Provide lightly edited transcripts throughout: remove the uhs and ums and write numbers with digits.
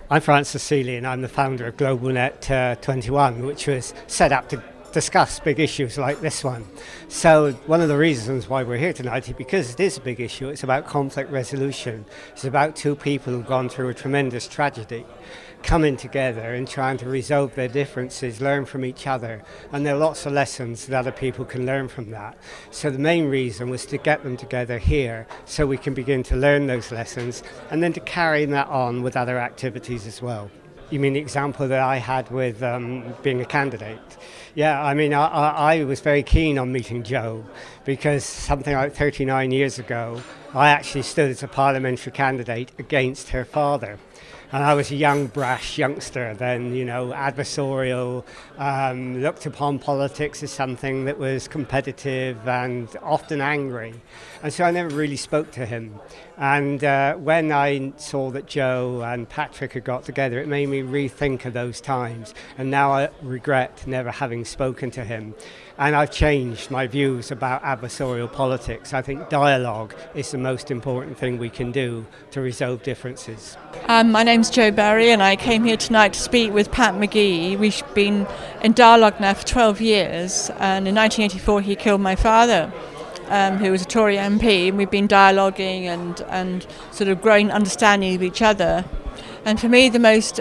I'm Francis Seeley and I'm the founder of GlobalNet 21, which was set up to discuss big issues like this one. So one of the reasons why we're here tonight is because it is a big issue. It's about conflict resolution. It's about two people who've gone through a tremendous tragedy coming together and trying to resolve their differences, learn from each other, and there are lots of lessons that other people can learn from that. So the main reason was to get them together here so we can begin to learn those lessons and then to carry that on with other activities as well. You mean the example that I had with being a candidate? Yeah, I mean, I was very keen on meeting Jo because something like 39 years ago, I actually stood as a parliamentary candidate against her father. And I was a young, brash youngster then, you know, adversarial, looked upon politics as something that was competitive and often angry. And so I never really spoke to him. And when I saw that Jo and Patrick had got together, it made me rethink of those times. And now I regret never having spoken to him. And I've changed my views about adversarial politics. I think dialogue is the most important thing we can do to resolve differences. My name's Jo Berry and I came here tonight to speak with Pat McGee. We've been in dialogue now for 12 years and in 1984 he killed my father, who was a Tory MP, and we've been dialoguing and sort of growing understanding of each other. And for me the most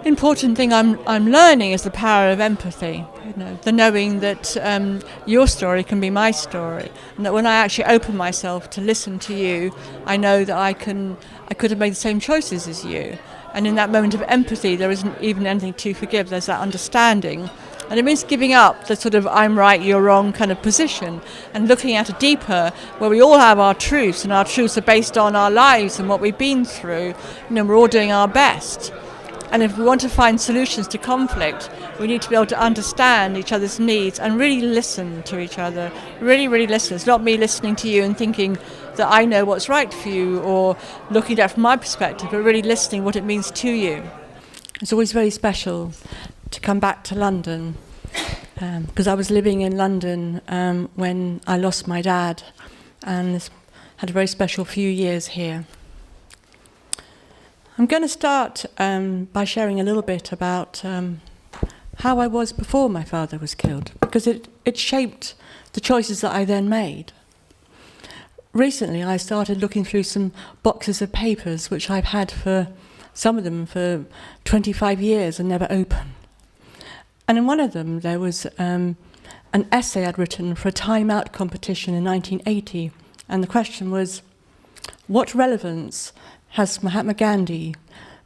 important thing I'm learning is the power of empathy. You know, the knowing that your story can be my story, and that when I actually open myself to listen to you, I know that I could have made the same choices as you. And in that moment of empathy, there isn't even anything to forgive. There's that understanding, and it means giving up the sort of I'm right, you're wrong kind of position, and looking at a deeper, where we all have our truths, and our truths are based on our lives and what we've been through. You know, we're all doing our best. And if we want to find solutions to conflict, we need to be able to understand each other's needs and really listen to each other. Really, really listen. It's not me listening to you and thinking that I know what's right for you or looking at it from my perspective, but really listening what it means to you. It's always very special to come back to London because I was living in London when I lost my dad and had a very special few years here. I'm going to start by sharing a little bit about how I was before my father was killed, because it shaped the choices that I then made. Recently, I started looking through some boxes of papers, which I've had for some of them for 25 years and never opened. And in one of them, there was an essay I'd written for a Time Out competition in 1980. And the question was, what relevance has Mahatma Gandhi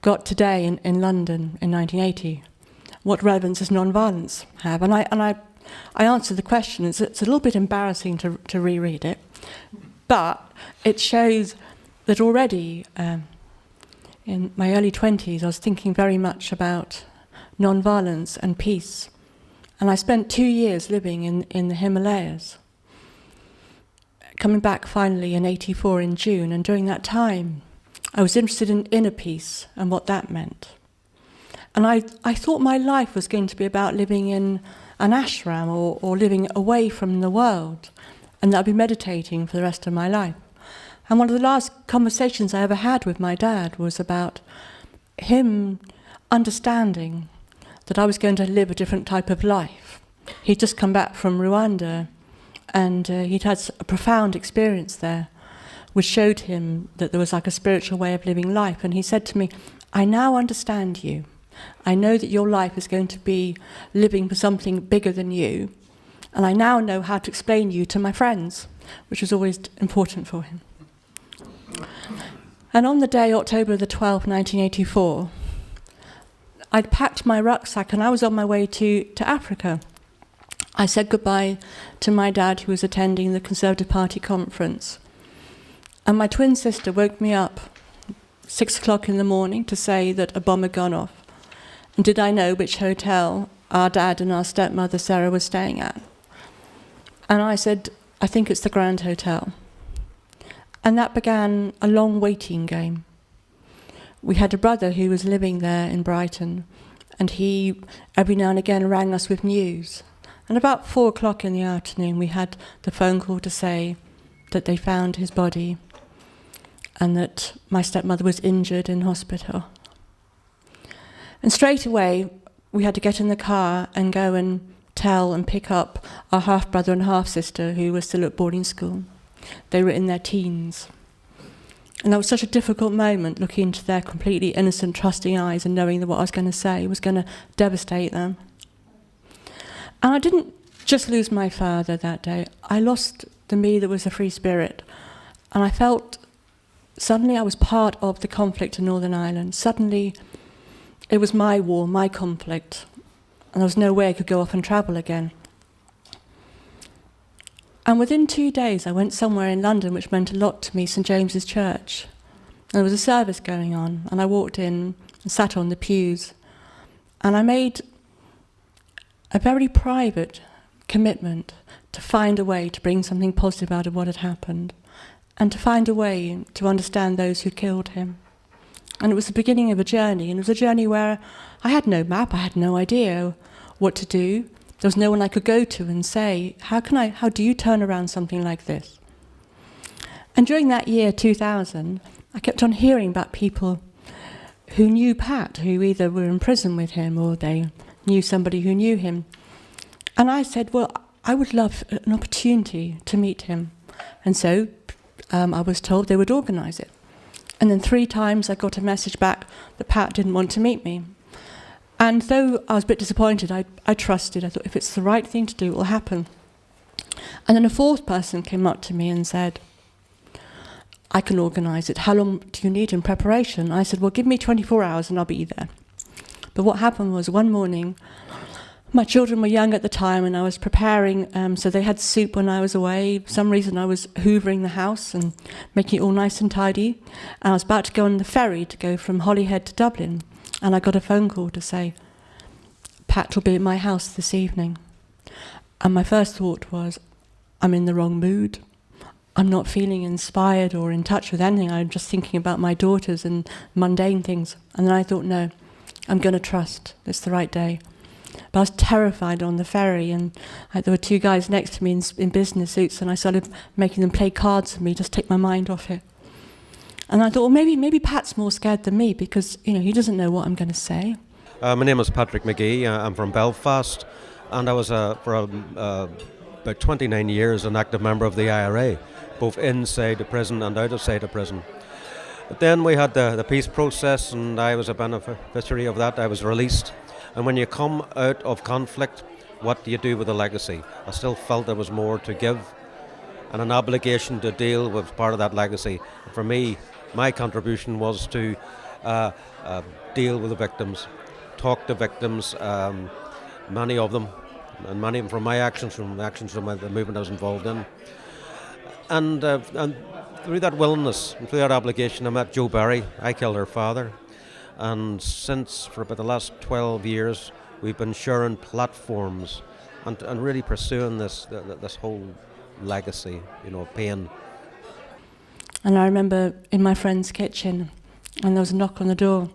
got today in London in 1980? What relevance does non-violence have? And I answered the question. It's a little bit embarrassing to reread it, but it shows that already in my early 20s I was thinking very much about non-violence and peace. And I spent 2 years living in the Himalayas, coming back finally in 84 in June, and during that time I was interested in inner peace and what that meant. And I thought my life was going to be about living in an ashram or living away from the world, and that I'd be meditating for the rest of my life. And one of the last conversations I ever had with my dad was about him understanding that I was going to live a different type of life. He'd just come back from Rwanda, and he'd had a profound experience there, which showed him that there was like a spiritual way of living life. And he said to me, I now understand you. I know that your life is going to be living for something bigger than you, and I now know how to explain you to my friends, which was always important for him. And on the day, October the 12th, 1984, I'd packed my rucksack and I was on my way to Africa. I said goodbye to my dad, who was attending the Conservative Party conference. And my twin sister woke me up 6 o'clock in the morning to say that a bomb had gone off. And did I know which hotel our dad and our stepmother Sarah were staying at? And I said, I think it's the Grand Hotel. And that began a long waiting game. We had a brother who was living there in Brighton, and he every now and again rang us with news. And about 4 o'clock in the afternoon, we had the phone call to say that they found his body and that my stepmother was injured in hospital. And straight away, we had to get in the car and go and tell and pick up our half-brother and half-sister who were still at boarding school. They were in their teens. And that was such a difficult moment, looking into their completely innocent, trusting eyes and knowing that what I was going to say was going to devastate them. And I didn't just lose my father that day. I lost the me that was a free spirit. And I felt suddenly I was part of the conflict in Northern Ireland. Suddenly it was my war, my conflict. And there was no way I could go off and travel again. And within 2 days, I went somewhere in London, which meant a lot to me, St James's Church. And there was a service going on, and I walked in and sat on the pews. And I made a very private commitment to find a way to bring something positive out of what had happened, and to find a way to understand those who killed him. And it was the beginning of a journey, and it was a journey where I had no map, I had no idea what to do. There was no one I could go to and say, how do you turn around something like this? And during that year, 2000, I kept on hearing about people who knew Pat, who either were in prison with him or they knew somebody who knew him. And I said, well, I would love an opportunity to meet him. And so I was told they would organise it. And then 3 times I got a message back that Pat didn't want to meet me. And though I was a bit disappointed, I trusted. I thought, if it's the right thing to do, it will happen. And then a 4th person came up to me and said, I can organise it. How long do you need in preparation? I said, well, give me 24 hours and I'll be there. But what happened was one morning, my children were young at the time and I was preparing, so they had soup when I was away. For some reason I was hoovering the house and making it all nice and tidy. And I was about to go on the ferry to go from Holyhead to Dublin. And I got a phone call to say, Pat will be at my house this evening. And my first thought was, I'm in the wrong mood. I'm not feeling inspired or in touch with anything. I'm just thinking about my daughters and mundane things. And then I thought, no, I'm going to trust. It's the right day. But I was terrified on the ferry, and there were 2 guys next to me in business suits, and I started making them play cards with me, just take my mind off it. And I thought, well, maybe Pat's more scared than me because, he doesn't know what I'm going to say. My name is Patrick McGee. I'm from Belfast, and I was for about 29 years an active member of the IRA, both inside the prison and outside the prison. But then we had the peace process, and I was a beneficiary of that. I was released. And when you come out of conflict, what do you do with the legacy? I still felt there was more to give and an obligation to deal with part of that legacy. For me, my contribution was to deal with the victims, talk to victims, many of them, and many of them from my actions, from the actions of the movement I was involved in. And through that willingness, and through that obligation, I met Jo Barry. I killed her father. And since, for about the last 12 years, we've been sharing platforms and really pursuing this whole legacy, pain. And I remember in my friend's kitchen, and there was a knock on the door,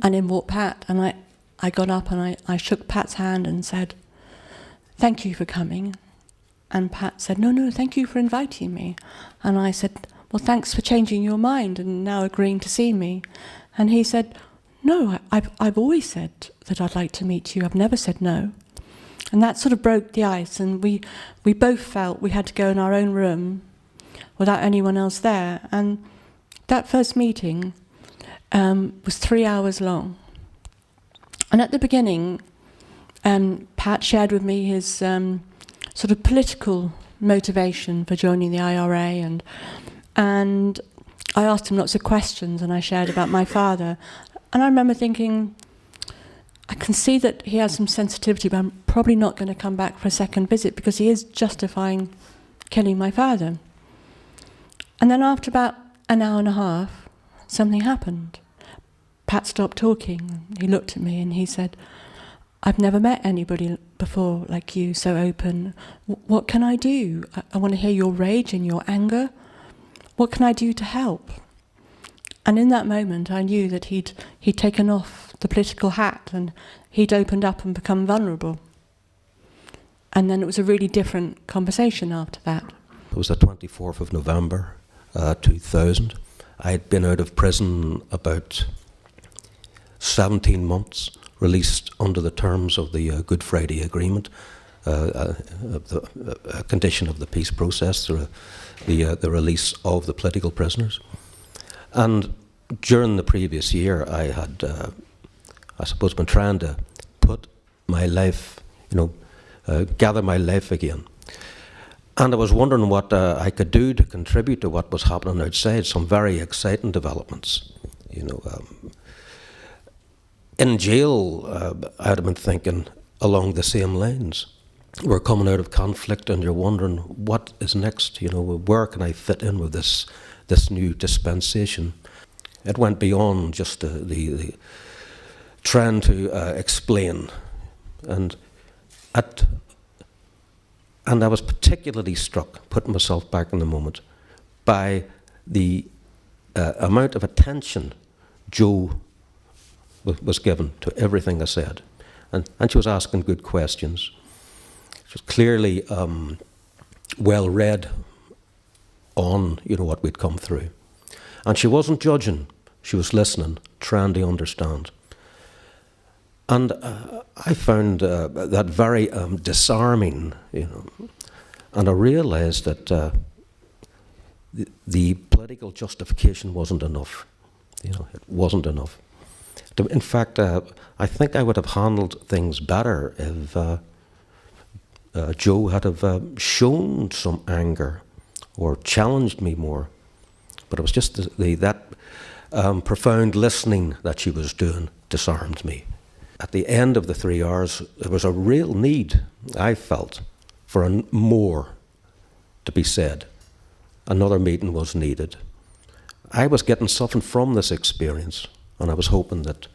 and in walked Pat, and I got up and I shook Pat's hand and said, thank you for coming. And Pat said, no, thank you for inviting me. And I said, well, thanks for changing your mind and now agreeing to see me. And he said, no, I've always said that I'd like to meet you. I've never said no. And that sort of broke the ice, and we both felt we had to go in our own room without anyone else there. And that first meeting was 3 hours long. And at the beginning, Pat shared with me his sort of political motivation for joining the IRA, and I asked him lots of questions, and I shared about my father. And I remember thinking, I can see that he has some sensitivity, but I'm probably not going to come back for a second visit because he is justifying killing my father. And then after about an hour and a half, something happened. Pat stopped talking. He looked at me and he said, I've never met anybody before like you, so open. What can I do? I want to hear your rage and your anger. What can I do to help? And in that moment, I knew that he'd taken off the political hat and he'd opened up and become vulnerable. And then it was a really different conversation after that. It was the 24th of November, 2000. I had been out of prison about 17 months, released under the terms of the Good Friday Agreement, a condition of the peace process, the release of the political prisoners. And during the previous year, I had, I suppose, been trying to put my life, gather my life again. And I was wondering what I could do to contribute to what was happening outside, some very exciting developments. In jail, I had been thinking along the same lines. We're coming out of conflict and you're wondering, what is next? Where can I fit in with this new dispensation? It went beyond just the trying to explain. And I was particularly struck, putting myself back in the moment, by the amount of attention Jo was given to everything I said. And she was asking good questions. She was clearly well read on what we'd come through. And she wasn't judging, she was listening, trying to understand. And I found that very disarming, and I realised that the political justification wasn't enough. It wasn't enough. In fact, I think I would have handled things better if Jo had have shown some anger or challenged me more. But it was just that profound listening that she was doing disarmed me. At the end of the 3 hours, there was a real need, I felt, for more to be said. Another meeting was needed. I was getting something from this experience, and I was hoping that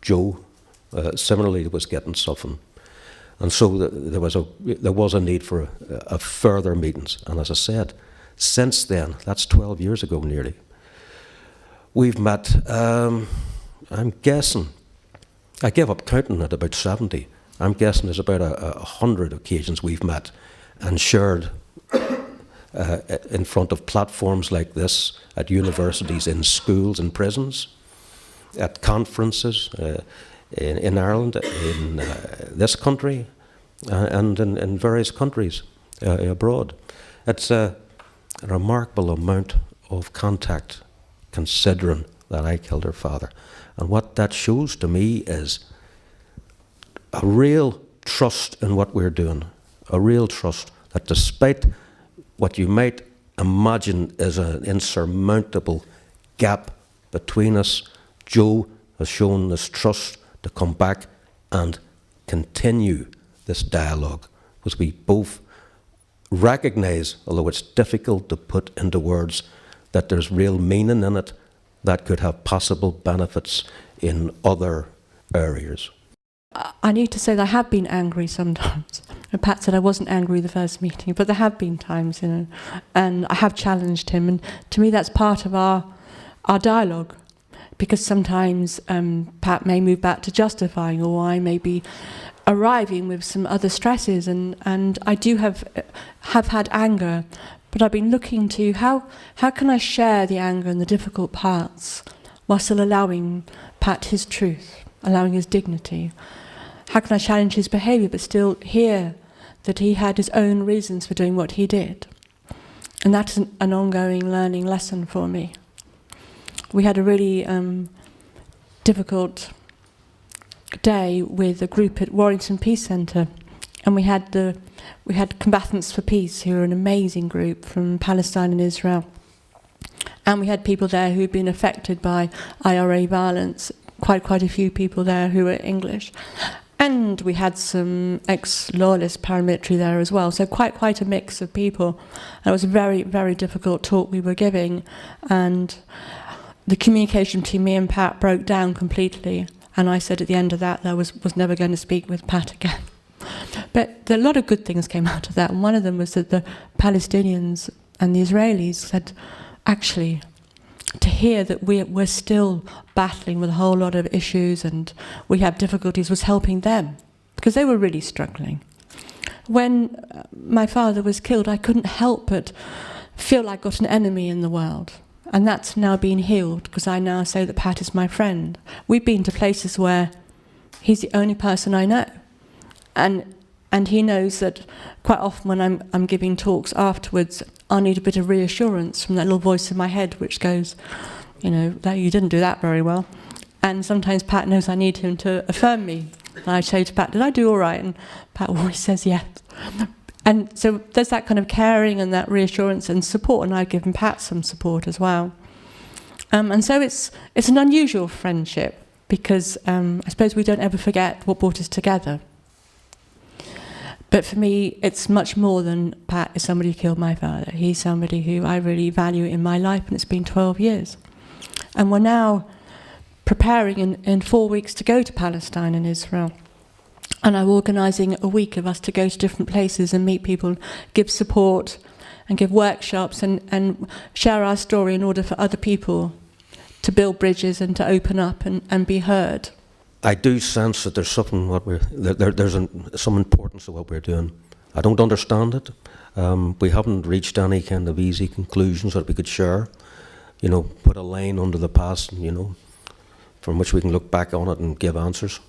Jo similarly was getting something. And so there was a need for a further meetings. And as I said, since then, that's 12 years ago nearly, we've met, I'm guessing, I gave up counting at about 70. I'm guessing there's about 100 occasions we've met and shared in front of platforms like this, at universities, in schools, in prisons, at conferences in Ireland, in this country, and in various countries abroad. It's a remarkable amount of contact, considering that I killed her father. And what that shows to me is a real trust in what we're doing, a real trust that despite what you might imagine is an insurmountable gap between us, Jo has shown this trust to come back and continue this dialogue, because we both recognise, although it's difficult to put into words, that there's real meaning in it that could have possible benefits in other areas. I need to say that I have been angry sometimes. Pat said I wasn't angry the first meeting, but there have been times, and I have challenged him, and to me that's part of our dialogue, because sometimes Pat may move back to justifying, or I may be arriving with some other stresses, and I do have had anger, but I've been looking to how can I share the anger and the difficult parts while still allowing Pat Pat his truth, allowing his dignity? How can I challenge his behaviour but still hear that he had his own reasons for doing what he did? And that's an ongoing learning lesson for me. We had a really difficult day with a group at Warrington Peace Centre, and we had combatants for peace, who are an amazing group from Palestine and Israel, and we had people there who'd been affected by IRA violence. Quite a few people there who were English, and we had some ex-loyalist paramilitary there as well. So quite a mix of people. And it was a very, very difficult talk we were giving, and the communication between me and Pat broke down completely. And I said at the end of that I was never going to speak with Pat again. But a lot of good things came out of that, and one of them was that the Palestinians and the Israelis said, actually, to hear that we're still battling with a whole lot of issues and we have difficulties was helping them, because they were really struggling. When my father was killed, I couldn't help but feel like I got an enemy in the world. And that's now been healed, because I now say that Pat is my friend. We've been to places where he's the only person I know. And he knows that quite often when I'm giving talks afterwards, I need a bit of reassurance from that little voice in my head which goes, that you didn't do that very well. And sometimes Pat knows I need him to affirm me. And I say to Pat, did I do all right? And Pat always says yes. And so there's that kind of caring and that reassurance and support, and I've given Pat some support as well. And so it's an unusual friendship, because I suppose we don't ever forget what brought us together. But for me, it's much more than Pat is somebody who killed my father. He's somebody who I really value in my life, and it's been 12 years. And we're now preparing in 4 weeks to go to Palestine and Israel. And I'm organising a week of us to go to different places and meet people, give support and give workshops and share our story in order for other people to build bridges and to open up and be heard. I do sense that there's something there's some importance to what we're doing. I don't understand it. We haven't reached any kind of easy conclusions that we could share. Put a line under the past, from which we can look back on it and give answers.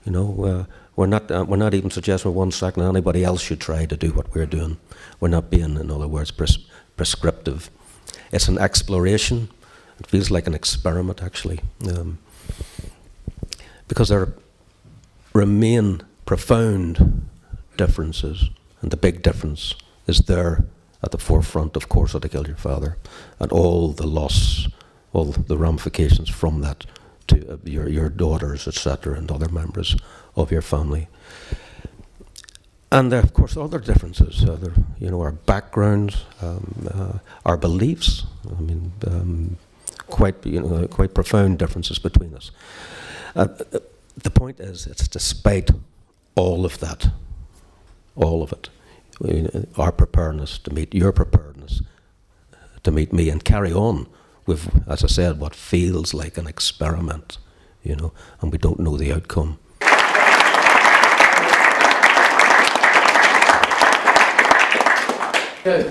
We're not even suggesting for 1 second that anybody else should try to do what we're doing. We're not being, in other words, prescriptive. It's an exploration. It feels like an experiment, actually. Because there remain profound differences, and the big difference is there at the forefront, of course, that I killed your father, and all the loss, all the ramifications from that to your daughters, etc., and other members of your family. And of course, other differences, our backgrounds, our beliefs. I mean, quite profound differences between us. The point is, it's despite all of that, all of it, our preparedness to meet your preparedness to meet me and carry on with, as I said, what feels like an experiment, and we don't know the outcome. Good.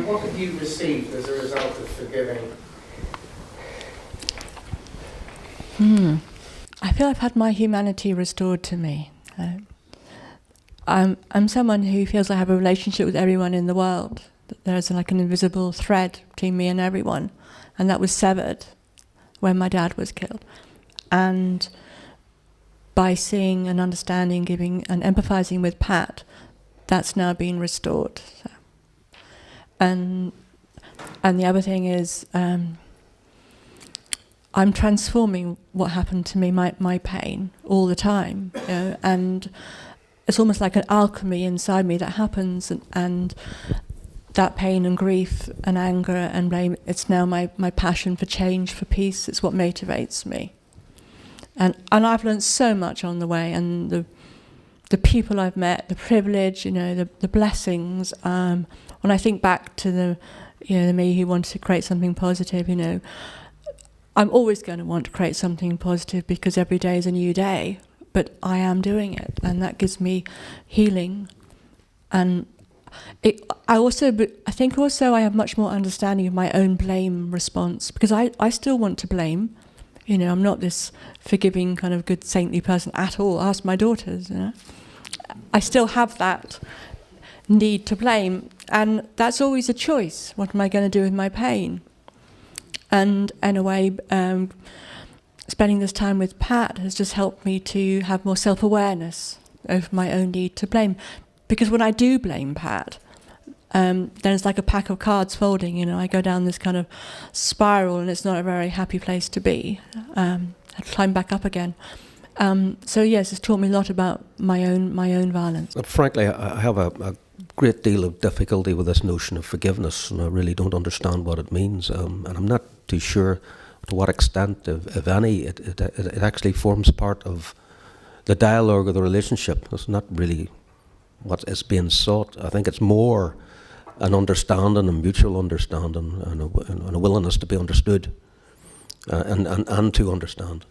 What have you received as a result of forgiving? I feel I've had my humanity restored to me. I'm someone who feels I have a relationship with everyone in the world. There's like an invisible thread between me and everyone, and that was severed when my dad was killed. And by seeing and understanding, giving and empathizing with Pat, that's now been restored. So. And the other thing is, I'm transforming what happened to me, my pain, all the time, and it's almost like an alchemy inside me that happens, and that pain and grief and anger and blame, it's now my passion for change, for peace. It's what motivates me. And I've learned so much on the way, and the people I've met, the privilege, the blessings. When I think back to the me who wanted to create something positive, I'm always going to want to create something positive, because every day is a new day, but I am doing it, and that gives me healing. And I think also I have much more understanding of my own blame response, because I still want to blame. You know, I'm not this forgiving kind of good saintly person at all. Ask my daughters, you know. I still have that need to blame, and that's always a choice. What am I going to do with my pain? And in a way, spending this time with Pat has just helped me to have more self-awareness over my own need to blame. Because when I do blame Pat, then it's like a pack of cards folding, you know. I go down this kind of spiral, and it's not a very happy place to be. I have to climb back up again. So yes, it's taught me a lot about my own violence. Frankly, I have a great deal of difficulty with this notion of forgiveness, and I really don't understand what it means. And I'm not too sure to what extent, if any, it actually forms part of the dialogue of the relationship. It's not really what is being sought. I think it's more an understanding, a mutual understanding, and a willingness to be understood and to understand.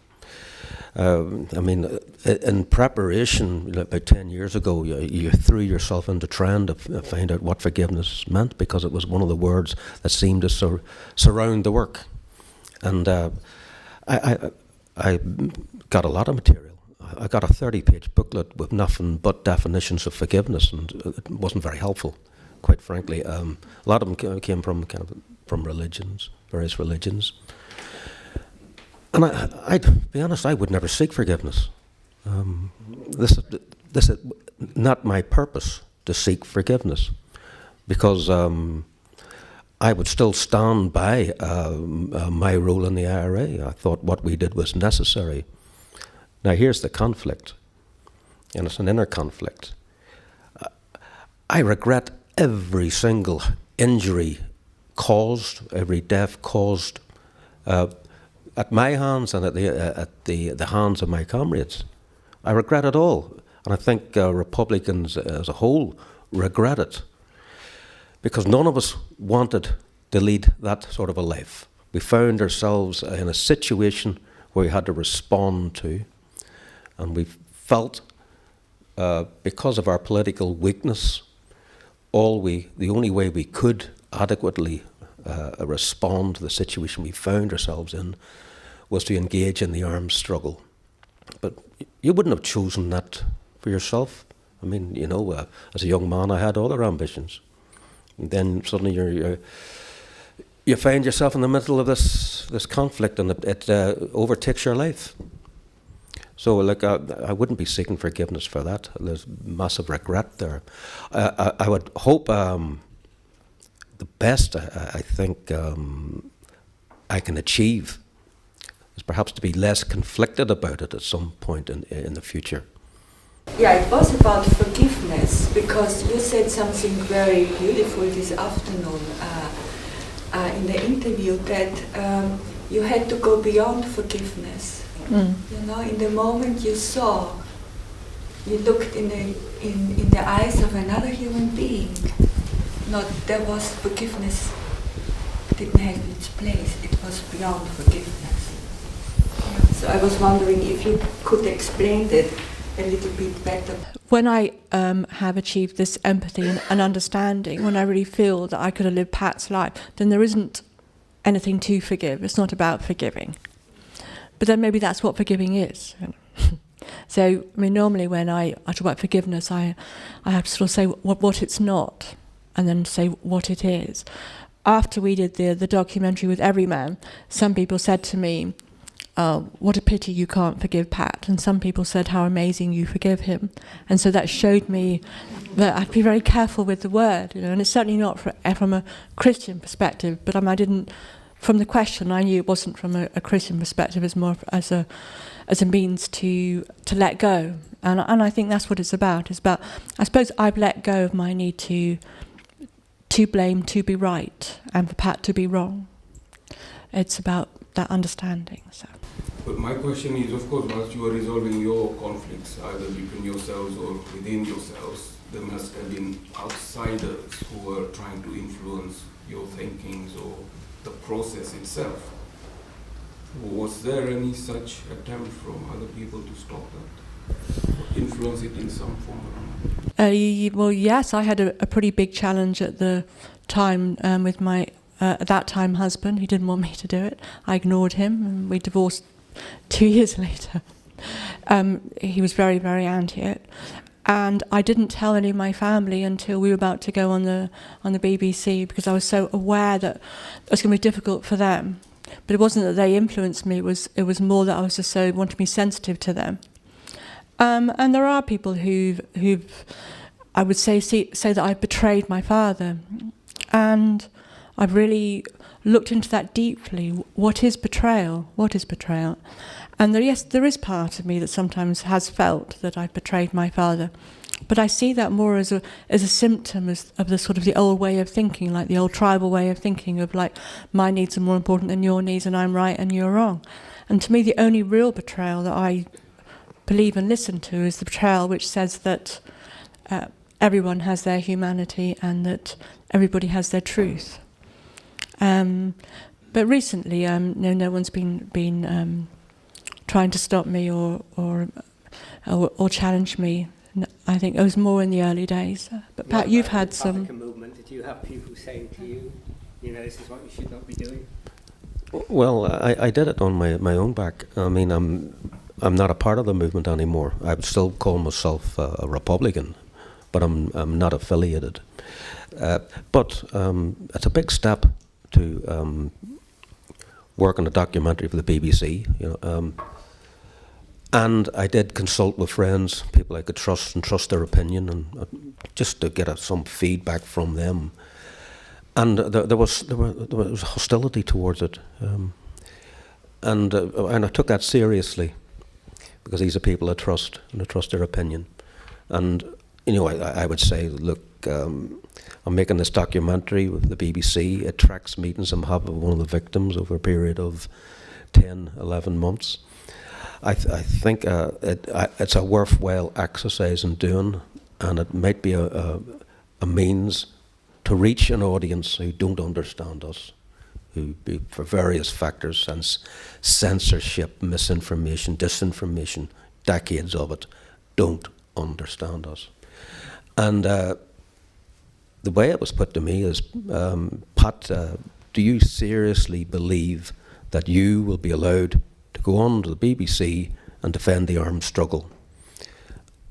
I mean, in preparation, about 10 years ago, you threw yourself into trying to find out what forgiveness meant, because it was one of the words that seemed to surround the work. And I got a lot of material. I got a 30-page booklet with nothing but definitions of forgiveness, and it wasn't very helpful, quite frankly. A lot of them came from religions, various religions. And I'd be honest, I would never seek forgiveness. This is not my purpose to seek forgiveness, because I would still stand by my role in the IRA. I thought what we did was necessary. Now here's the conflict, and it's an inner conflict. I regret every single injury caused, every death caused at my hands and at the hands of my comrades. I regret it all, and I think Republicans as a whole regret it, because none of us wanted to lead that sort of a life. We found ourselves in a situation where we had to respond to, and we felt, because of our political weakness, the only way we could adequately respond to the situation we found ourselves in was to engage in the armed struggle. But you wouldn't have chosen that for yourself. I mean, you know, as a young man, I had other ambitions. And then suddenly you find yourself in the middle of this conflict, and it overtakes your life. So, like, I wouldn't be seeking forgiveness for that. There's massive regret there. I would hope the best I think I can achieve is perhaps to be less conflicted about it at some point in the future. Yeah, it was about forgiveness, because you said something very beautiful this afternoon in the interview, that you had to go beyond forgiveness. You know, in the moment you saw, you looked in the eyes of another human being. Not there was forgiveness, didn't have its place. It was beyond forgiveness. Yeah. So I was wondering if you could explain that a little bit better. When I have achieved this empathy and understanding, when I really feel that I could have lived Pat's life, then there isn't anything to forgive. It's not about forgiving. But then maybe that's what forgiving is. So, I mean, normally when I talk about forgiveness, I have to sort of say what it's not, and then say what it is. After we did the documentary with Everyman, some people said to me, what a pity you can't forgive Pat. And some people said how amazing you forgive him. And so that showed me that I'd be very careful with the word, you know, and it's certainly not from a Christian perspective, but I didn't, from the question, I knew it wasn't from a Christian perspective, it's more as a means to let go. And I think that's what it's about. It's about, I suppose I've let go of my need to blame, to be right, and for Pat to be wrong. It's about that understanding. So. But my question is, of course, once you are resolving your conflicts, either between yourselves or within yourselves, there must have been outsiders who were trying to influence your thinkings or the process itself. Was there any such attempt from other people to stop that? Or influence it in some form or another? Well, yes, I had a pretty big challenge at the time with my, at that time, husband. He didn't want me to do it. I ignored him, and we divorced 2 years later. He was very, very anti it. And I didn't tell any of my family until we were about to go on the BBC, because I was so aware that it was going to be difficult for them. But it wasn't that they influenced me, it was more that I was just so wanted to be sensitive to them. And there are people who've I would say that I've betrayed my father. And I've really looked into that deeply. What is betrayal? What is betrayal? And there is part of me that sometimes has felt that I've betrayed my father. But I see that more as a symptom of the sort of the old way of thinking, like the old tribal way of thinking of like, my needs are more important than your needs and I'm right and you're wrong. And to me, the only real betrayal that I believe and listen to is the betrayal which says that everyone has their humanity and that everybody has their truth. But recently, no one's been trying to stop me or challenge me. I think it was more in the early days. But Pat, you've had some. Movement. Did you have people saying to you, this is what you should not be doing? Well, I did it on my own back. I mean, I'm not a part of the movement anymore. I would still call myself a Republican, but I'm not affiliated. But it's a big step to work on a documentary for the BBC. And I did consult with friends, people I could trust and trust their opinion, and just to get some feedback from them. And there was hostility towards it, and I took that seriously, because these are people I trust and I trust their opinion. And I would say, look, I'm making this documentary with the BBC. It tracks meetings I'm having with one of the victims over a period of 10, 11 months. I think it's a worthwhile exercise in doing, and it might be a means to reach an audience who don't understand us, who, for various factors, since censorship, misinformation, disinformation, decades of it, don't understand us. And the way it was put to me is, Pat, do you seriously believe that you will be allowed to go on to the BBC and defend the armed struggle?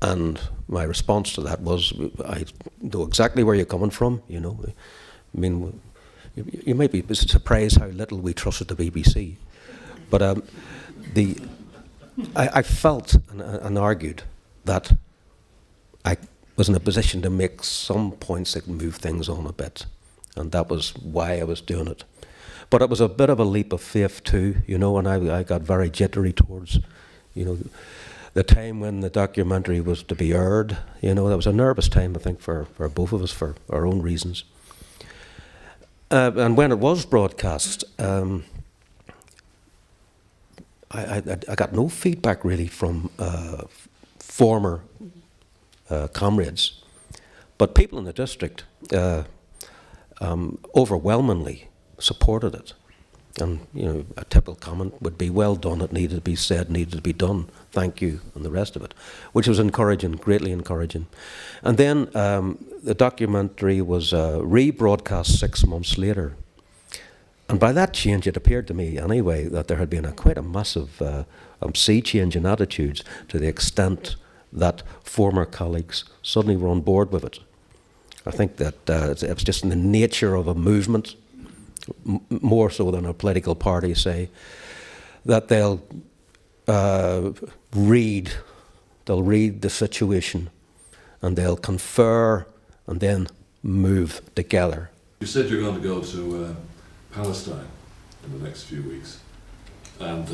And my response to that was, I know exactly where you're coming from, I mean, you might be surprised how little we trusted the BBC. But I felt and argued that I was in a position to make some points that move things on a bit. And that was why I was doing it. But it was a bit of a leap of faith too, and I got very jittery towards, the time when the documentary was to be aired. That was a nervous time, I think, for both of us, for our own reasons. And when it was broadcast, I got no feedback really from former comrades, but people in the district overwhelmingly supported it. And, a typical comment would be, well done, it needed to be said, needed to be done, thank you, and the rest of it, which was encouraging, greatly encouraging. And then the documentary was rebroadcast 6 months later. And by that change, it appeared to me, anyway, that there had been quite a massive sea change in attitudes, to the extent that former colleagues suddenly were on board with it. I think that it was just in the nature of a movement, more so than a political party, say, that they'll read the situation and they'll confer and then move together. You said you're going to go to Palestine in the next few weeks, and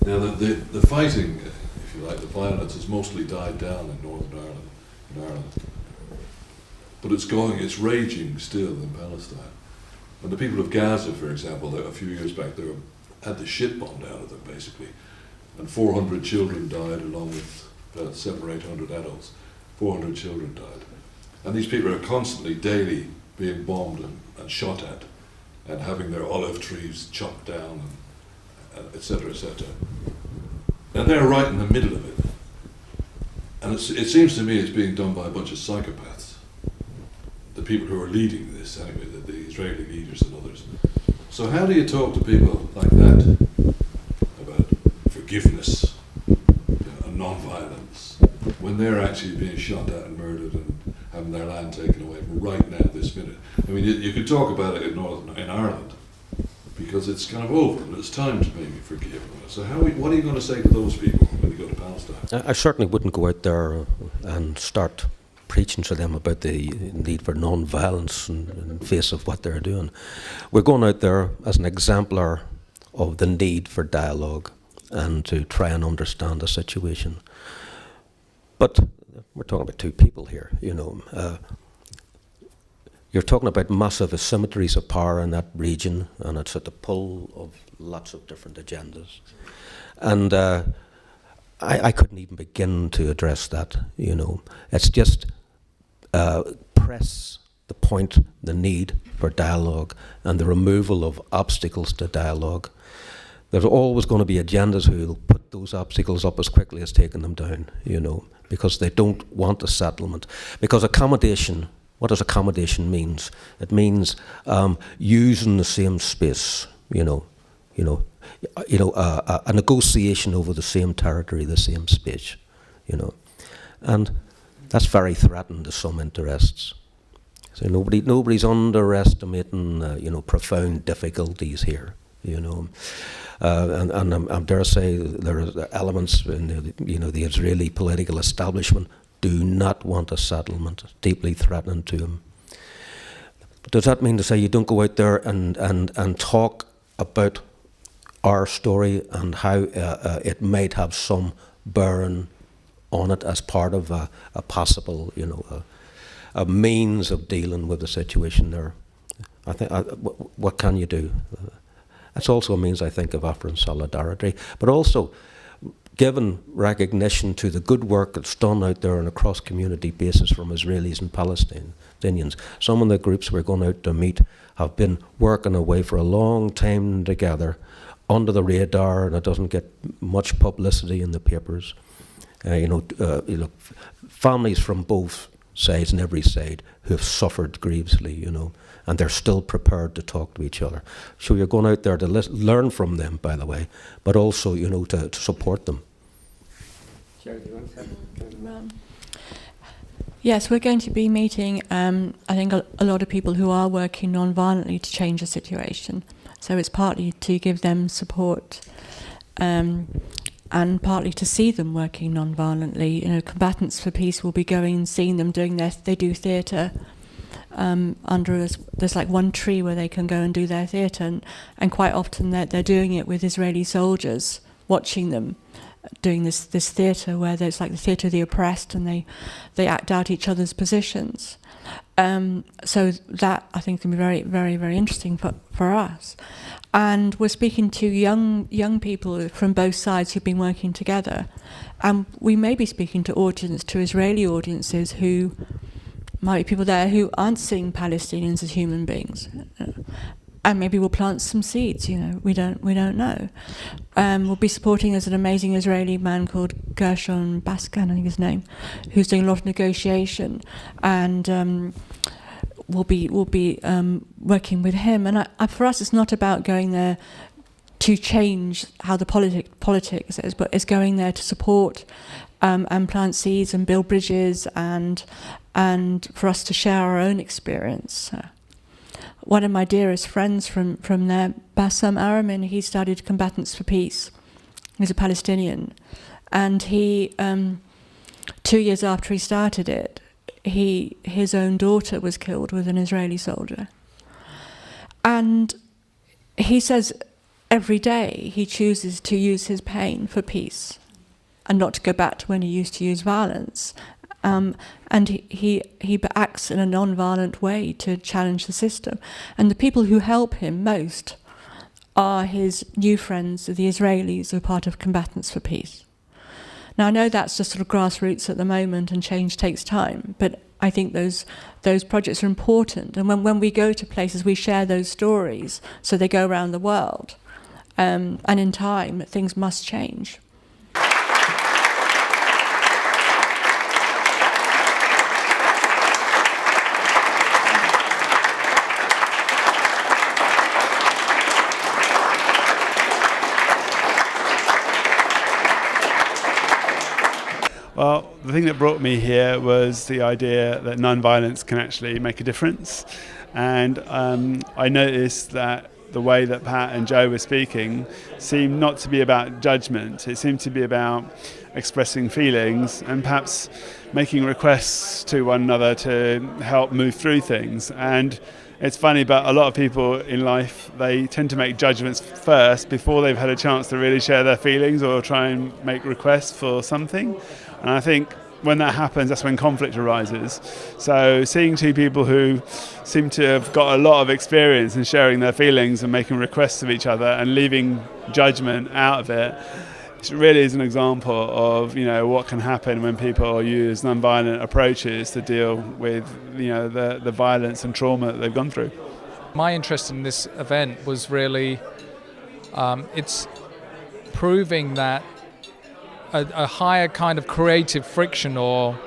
now the fighting, if you like, the violence has mostly died down in Northern Ireland, but it's raging still in Palestine. And the people of Gaza, for example, a few years back, they had the shit bombed out of them, basically. And 400 children died, along with about 700 or 800 adults. 400 children died. And these people are constantly, daily, being bombed and shot at, and having their olive trees chopped down, and et cetera, et cetera. And they're right in the middle of it. And it seems to me it's being done by a bunch of psychopaths. The people who are leading this, anyway, the Israeli leaders and others. So how do you talk to people like that about forgiveness, and non-violence, when they're actually being shot at and murdered and having their land taken away from right now, this minute. I mean, you could talk about it in Ireland, because it's kind of over and it's time to maybe forgive. So what are you going to say to those people when you go to Palestine? I certainly wouldn't go out there and start preaching to them about the need for non-violence in face of what they're doing. We're going out there as an exemplar of the need for dialogue and to try and understand the situation. But we're talking about two people here, You're talking about massive asymmetries of power in that region, and it's at the pull of lots of different agendas. And I couldn't even begin to address that, It's just press the point, the need for dialogue, and the removal of obstacles to dialogue. There's always going to be agendas who will put those obstacles up as quickly as taking them down, because they don't want a settlement. Because accommodation, what does accommodation means? It means using the same space, a negotiation over the same territory, the same space, and that's very threatening to some interests. So nobody's underestimating, profound difficulties here, and I dare say there are elements in the Israeli political establishment do not want a settlement, deeply threatening to them. Does that mean to say you don't go out there and talk about our story and how it might have some bearing on it as part of a possible, a means of dealing with the situation there? I think, what can you do? It's also a means, I think, of offering solidarity, but also given recognition to the good work that's done out there on a cross-community basis from Israelis and Palestinians. Some of the groups we're going out to meet have been working away for a long time together under the radar, and it doesn't get much publicity in the papers. Families from both sides and every side who have suffered grievously, and they're still prepared to talk to each other. So you're going out there to learn from them, by the way, but also, to support them. Joe, do you want to Yes, we're going to be meeting, I think, a lot of people who are working non-violently to change the situation. So it's partly to give them support, and partly to see them working non-violently. Combatants for Peace will be going and seeing them doing they do theatre. There's like one tree where they can go and do their theatre, and quite often they're doing it with Israeli soldiers watching them doing this theatre where there's like the theatre of the oppressed, and they act out each other's positions. So that I think can be very, very, very interesting for us. And we're speaking to young people from both sides who've been working together, and we may be speaking to Israeli audiences who might be people there who aren't seeing Palestinians as human beings, and maybe we'll plant some seeds. We don't know. We'll be supporting there's an amazing Israeli man called Gershon Baskan, I think his name, who's doing a lot of negotiation, and we'll be working with him. And for us, it's not about going there to change how the politics is, but it's going there to support and plant seeds and build bridges and for us to share our own experience. One of my dearest friends from there, Bassam Aramin, he studied Combatants for Peace. He's a Palestinian, and he 2 years after he started it, his own daughter was killed with an Israeli soldier. And he says every day he chooses to use his pain for peace and not to go back to when he used to use violence. And he acts in a non-violent way to challenge the system. And the people who help him most are his new friends, the Israelis, who are part of Combatants for Peace. Now, I know that's just sort of grassroots at the moment, and change takes time, but I think those projects are important. And when we go to places, we share those stories, so they go around the world. And in time, things must change. Well, the thing that brought me here was the idea that non-violence can actually make a difference. And I noticed that the way that Pat and Joe were speaking seemed not to be about judgment. It seemed to be about expressing feelings and perhaps making requests to one another to help move through things. And it's funny, but a lot of people in life, they tend to make judgments first before they've had a chance to really share their feelings or try and make requests for something. And I think when that happens, that's when conflict arises. So seeing two people who seem to have got a lot of experience in sharing their feelings and making requests of each other and leaving judgment out of it, it really is an example of, you know, what can happen when people use non-violent approaches to deal with, you know, the violence and trauma that they've gone through. My interest in this event was really, it's proving that a higher kind of creative friction or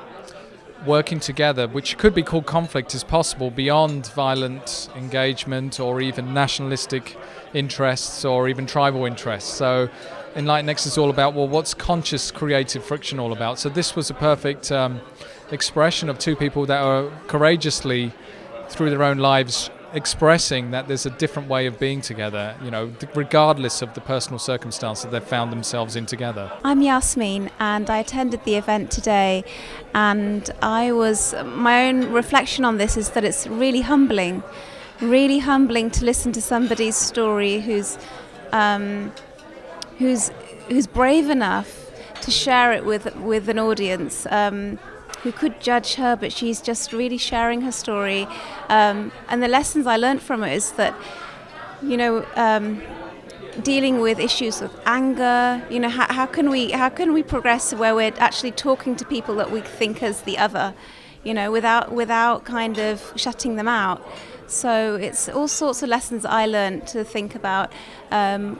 working together, which could be called conflict, is possible beyond violent engagement or even nationalistic interests or even tribal interests. So Enlightened is all about, well, what's conscious creative friction all about? So this was a perfect expression of two people that are courageously, through their own lives, expressing that there's a different way of being together, you know, regardless of the personal circumstance that they've found themselves in together. I'm Yasmin, and I attended the event today, and my own reflection on this is that it's really humbling to listen to somebody's story who's brave enough to share it with an audience who could judge her, but she's just really sharing her story. And the lessons I learned from it is that, you know, dealing with issues of anger, you know, how can we progress where we're actually talking to people that we think as the other, you know, without kind of shutting them out. So it's all sorts of lessons I learned to think about,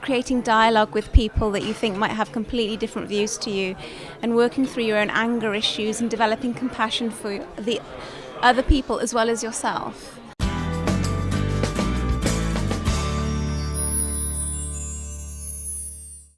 creating dialogue with people that you think might have completely different views to you, and working through your own anger issues and developing compassion for the other people as well as yourself.